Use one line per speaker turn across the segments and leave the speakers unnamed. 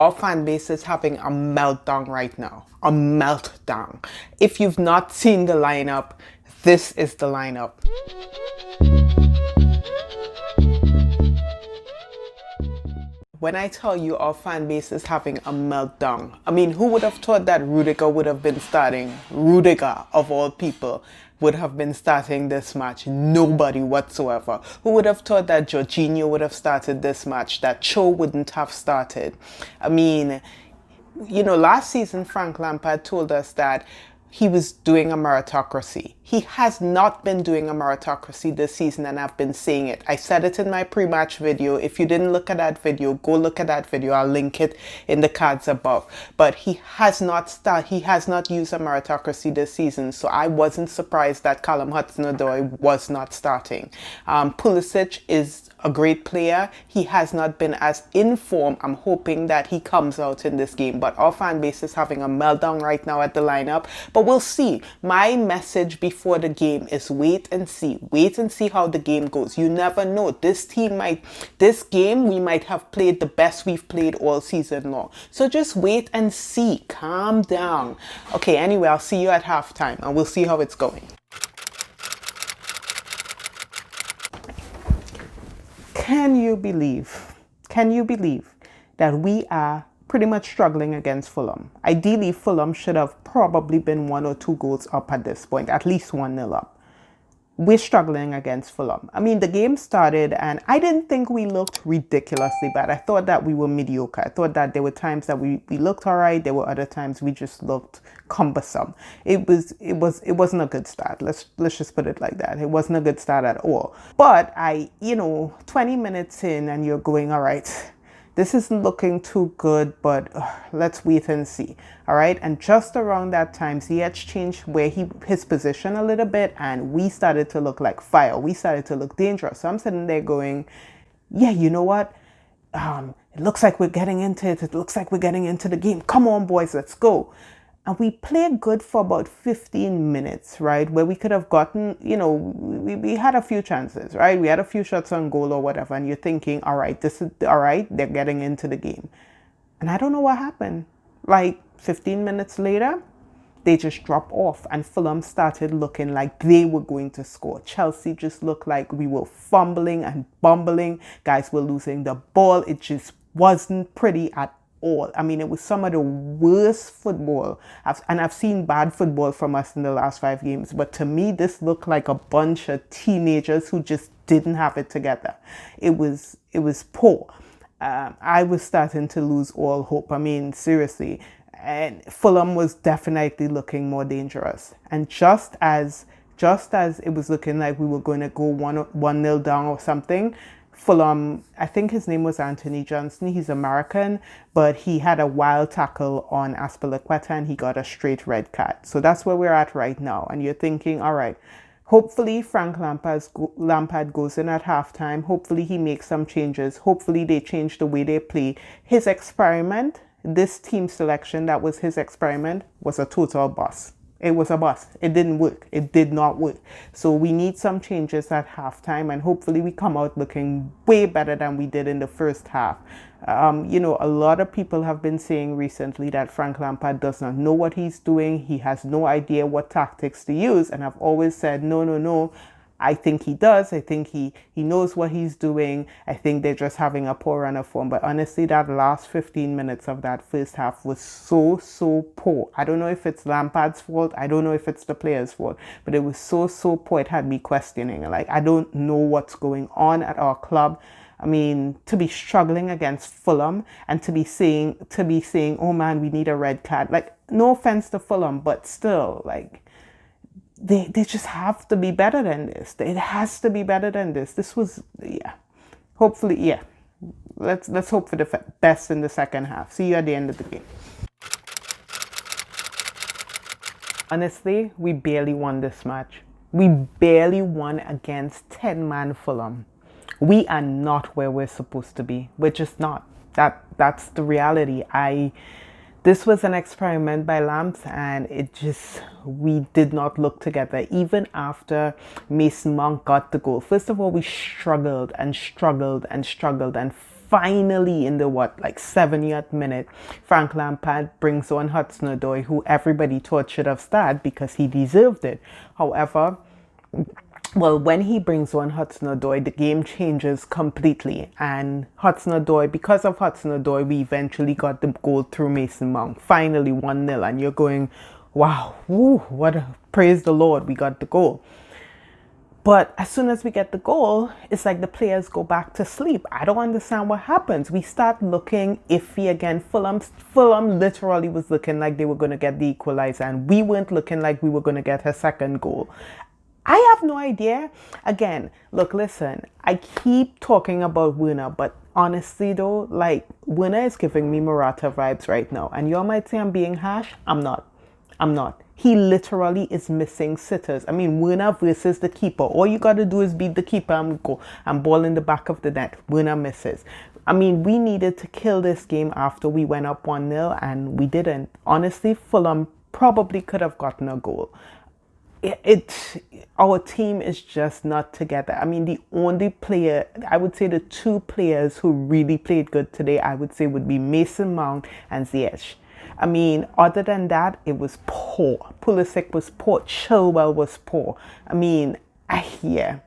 Our fan base is having a meltdown right now. A meltdown. If you've not seen the lineup, this is the lineup. When I tell you our fan base is having a meltdown, I mean, who would have thought that Rudiger would have been starting? Rudiger, of all people, would have been starting this match. Nobody whatsoever. Who would have thought that Jorginho would have started this match? That Cho wouldn't have started? I mean, you know, last season Frank Lampard told us that he was doing a meritocracy. He has not been doing a meritocracy this season, and I've been saying it. I said it in my pre-match video. If you didn't look at that video, go look at that video. I'll link it in the cards above. But he has not used a meritocracy this season, so I wasn't surprised that Callum Hudson-Odoi was not starting. Pulisic is a great player. He has not been as in form. I'm hoping that he comes out in this game, but our fan base is having a meltdown right now at the lineup, but we'll see. My message before the game is wait and see how the game goes. You never know. This game we might have played the best we've played all season long, so just wait and see. Calm down. Okay, anyway, I'll see you at halftime and we'll see how it's going. Can you believe that we are pretty much struggling against Fulham? Ideally, Fulham should have probably been 1 or 2 goals up at this point, at least 1-0 up. We're struggling against Fulham. I mean, the game started and I didn't think we looked ridiculously bad. I thought that we were mediocre. I thought that there were times that we looked all right. There were other times we just looked cumbersome. It wasn't a good start. Let's just put it like that. It wasn't a good start at all. But 20 minutes in and you're going, all right, this isn't looking too good, but let's wait and see. All right. And just around that time, Ziyech changed his position a little bit, and we started to look like fire. We started to look dangerous. So I'm sitting there going, yeah, you know what? It looks like we're getting into it. It looks like we're getting into the game. Come on, boys, let's go. And we played good for about 15 minutes, right? Where we could have gotten, we had a few chances, right? We had a few shots on goal or whatever. And you're thinking, all right, this is all right. They're getting into the game. And I don't know what happened. Like 15 minutes later, they just dropped off and Fulham started looking like they were going to score. Chelsea just looked like we were fumbling and bumbling. Guys were losing the ball. It just wasn't pretty at all. I mean, it was some of the worst football. I've seen bad football from us in the last 5 games, but to me, this looked like a bunch of teenagers who just didn't have it together. It was poor. I was starting to lose all hope. I mean, seriously. And Fulham was definitely looking more dangerous. And just as it was looking like we were going to go 1-0 down or something, Fulham, I think his name was Anthony Johnson. He's American, but he had a wild tackle on Azpilicueta and he got a straight red card. So that's where we're at right now. And you're thinking, all right, hopefully Frank Lampard goes in at halftime. Hopefully he makes some changes. Hopefully they change the way they play. His experiment, this team selection that was his experiment, was a total bust. It was a bust. It didn't work. It did not work. So we need some changes at halftime, and hopefully we come out looking way better than we did in the first half. A lot of people have been saying recently that Frank Lampard does not know what he's doing. He has no idea what tactics to use. And I've always said, no. I think he does. I think he knows what he's doing. I think they're just having a poor run of form. But honestly, that last 15 minutes of that first half was so poor. I don't know if it's Lampard's fault. I don't know if it's the players' fault. But it was so poor. It had me questioning. Like, I don't know what's going on at our club. I mean, to be struggling against Fulham and to be saying, oh man, we need a red card. Like, no offense to Fulham, but still, like, They just have to be better than this. It has to be better than this. This was, hopefully, Let's hope for the best in the second half. See you at the end of the game. Honestly, we barely won this match. We barely won against 10-man Fulham. We are not where we're supposed to be. We're just not. That's the reality. This was an experiment by Lamps, and we did not look together. Even after Mason Mount got the goal. First of all, we struggled. And finally in the like 70th minute, Frank Lampard brings on Hudson-Odoi, who everybody thought should have started because he deserved it. However, well, when he brings on Hudson-Odoi, the game changes completely. And Hudson-Odoi, because of Hudson-Odoi, we eventually got the goal through Mason Mount. Finally 1-0. And you're going, wow, woo, praise the Lord, we got the goal. But as soon as we get the goal, it's like the players go back to sleep. I don't understand what happens. We start looking iffy again. Fulham literally was looking like they were going to get the equalizer, and we weren't looking like we were going to get a second goal. I have no idea. Again, look, listen, I keep talking about Werner, but honestly though, like, Werner is giving me Morata vibes right now. And you might say I'm being harsh. I'm not. He literally is missing sitters. I mean, Werner versus the keeper. All you got to do is beat the keeper and go and ball in the back of the net. Werner misses. I mean, we needed to kill this game after we went up 1-0 and we didn't. Honestly, Fulham probably could have gotten a goal. Our team is just not together. I mean, the only player, I would say the two players who really played good today, I would say would be Mason Mount and Ziyech. I mean, other than that, it was poor. Pulisic was poor. Chilwell was poor. I mean, yeah.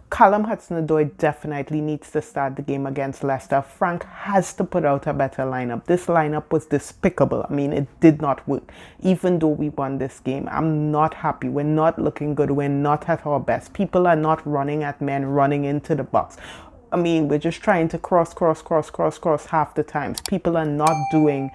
Callum Hudson-Odoi definitely needs to start the game against Leicester. Frank has to put out a better lineup. This lineup was despicable. I mean, it did not work. Even though we won this game, I'm not happy. We're not looking good. We're not at our best. People are not running at men, running into the box. I mean, we're just trying to cross half the times. People are not doing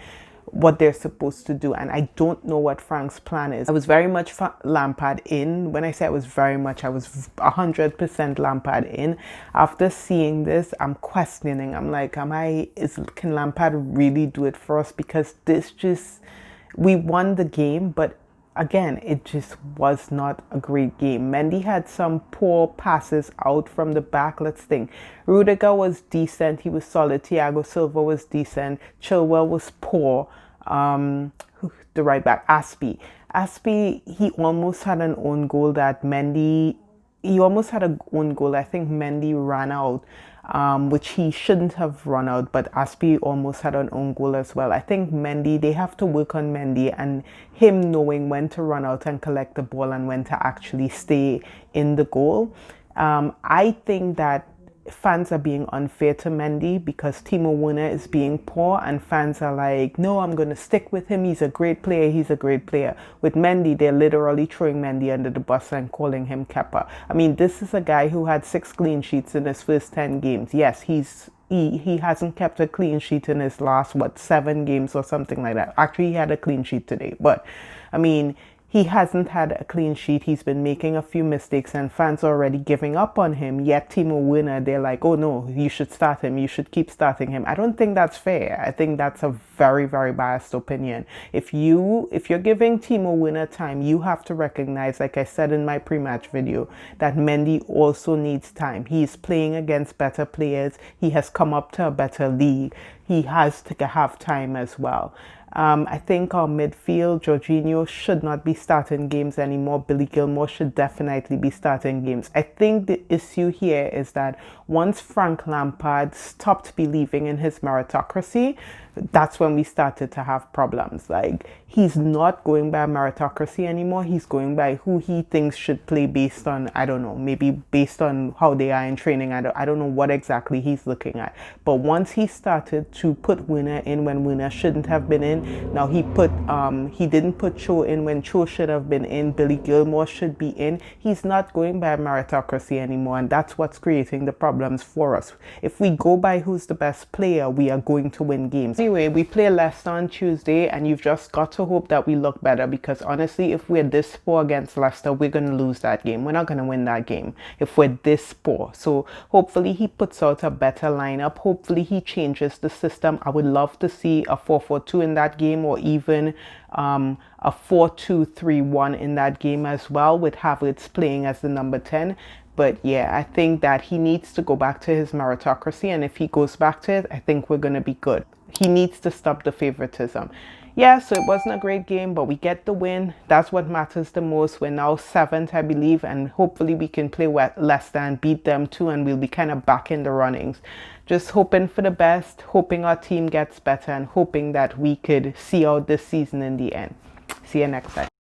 what they're supposed to do, and I don't know what Frank's plan is. I was very much Lampard in. When I say I was 100% Lampard in. After seeing this, I'm questioning. I'm like, can Lampard really do it for us? Because we won the game, but again, it just was not a great game. Mendy had some poor passes out from the back. Let's think. Rudiger was decent. He was solid. Thiago Silva was decent. Chilwell was poor. The right back, Aspie, he almost had an own goal that Mendy... He almost had an own goal. I think Mendy ran out, which he shouldn't have run out, but Aspie almost had an own goal as well. I think Mendy, they have to work on Mendy and him knowing when to run out and collect the ball and when to actually stay in the goal. I think that fans are being unfair to Mendy because Timo Werner is being poor, and fans are like, no, I'm going to stick with him. He's a great player. With Mendy, they're literally throwing Mendy under the bus and calling him Kepa. I mean, this is a guy who had 6 clean sheets in his first 10 games. Yes, he hasn't kept a clean sheet in his last, 7 games or something like that. Actually, he had a clean sheet today. But, I mean, he hasn't had a clean sheet. He's been making a few mistakes and fans are already giving up on him. Yet Timo Werner, they're like, oh no, you should start him. You should keep starting him. I don't think that's fair. I think that's a very, very biased opinion. If you're giving Timo Werner time, you have to recognize, like I said in my pre-match video, that Mendy also needs time. He's playing against better players. He has come up to a better league. He has to have time as well. I think our midfield, Jorginho should not be starting games anymore. Billy Gilmore should definitely be starting games. I think the issue here is that once Frank Lampard stopped believing in his meritocracy, that's when we started to have problems. Like, he's not going by meritocracy anymore. He's going by who he thinks should play based on, I don't know, maybe based on how they are in training. I don't know what exactly he's looking at. But once he started to put Werner in when Werner shouldn't have been in, now he didn't put Cho in when Cho should have been in. Billy Gilmore should be in. He's not going by meritocracy anymore, and that's what's creating the problems for us. If we go by who's the best player, we are going to win games. Anyway, we play Leicester on Tuesday, and you've just got to hope that we look better, because honestly, if we're this poor against Leicester, we're going to lose that game. We're not going to win that game if we're this poor. So hopefully he puts out a better lineup. Hopefully he changes the system. I would love to see a 4-4-2 in that game, or even a 4-2-3-1 in that game as well, with Havertz playing as the number 10. But yeah, I think that he needs to go back to his meritocracy. And if he goes back to it, I think we're going to be good. He needs to stop the favoritism. Yeah, so it wasn't a great game, but we get the win. That's what matters the most. We're now 7th, I believe, and hopefully we can play Leicester and beat them too, and we'll be kind of back in the runnings. Just hoping for the best, hoping our team gets better, and hoping that we could see out this season in the end. See you next time.